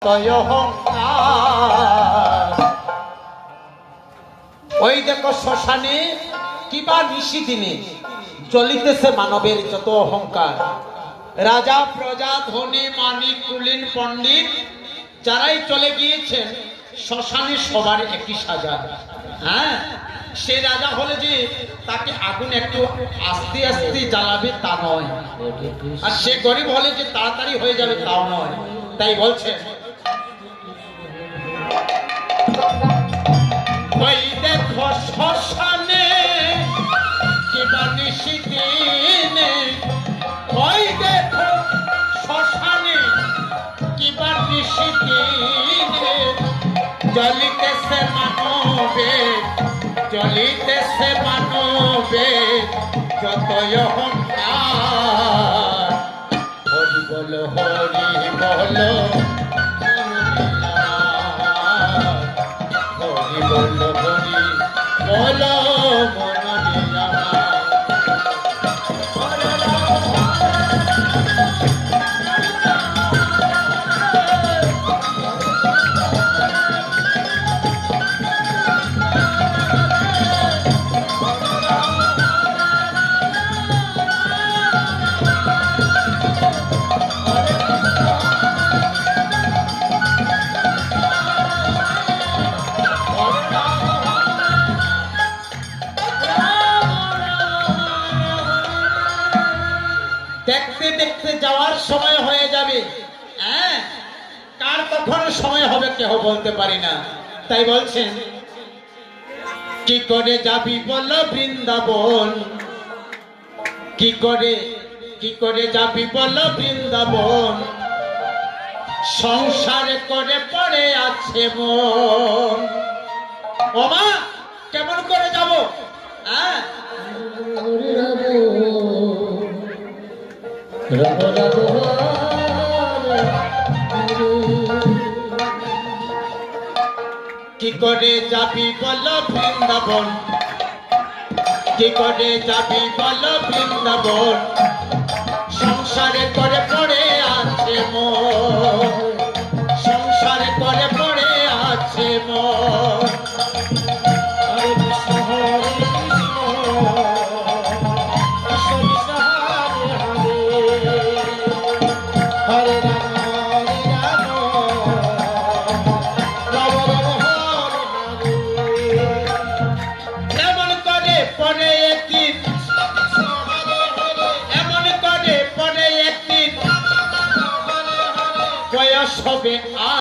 তয় অহংকার। ওই দেখো শ্মশানে কিবা নিশিদিনে জ্বলিতেছে মানবের যত অহংকার। রাজা প্রজা ধনী মানিক কুলীন পণ্ডিত যারাই চলে গিয়েছেন শ্মশানে সবার একই সাজা। হ্যাঁ, সে রাজা হলে যে তাকে আগুন একটু আস্তে আস্তে জ্বালাবে তা নয়, আর সে গরিব হলে যে তাড়াতাড়ি হয়ে যাবে তাও নয়। তাই বলছেন ওই দেখো শ্মশানে কিবা নিশিদিনে, ওই দেখো শ্মশানে কিবা নিশিদিনে জ্বলিতেছে মানবে, জ্বলিতেছে মানবে যতই অহংকার। হরি বল হরি বল হরি বল হরি বল মননি আমার। দেখতে দেখতে যাওয়ার সময় হয়ে যাবে, হ্যাঁ, কার কখন সময় হবে কেউ বলতে পারি না। তাই বলছেন কি করে যাবি বল বৃন্দাবন, কি করে যাবি বল বৃন্দাবন, সংসারে করে পড়ে আছে মন। ও মা, কেমন করে যাব? হ্যাঁ, কি করে যাবি বল বৃন্দাবন, কি করে যাবি বল বৃন্দাবন, সংসারে করে পড়ে আছে মন, সংসারে করে পড়ে আছে মন। বয়স হবে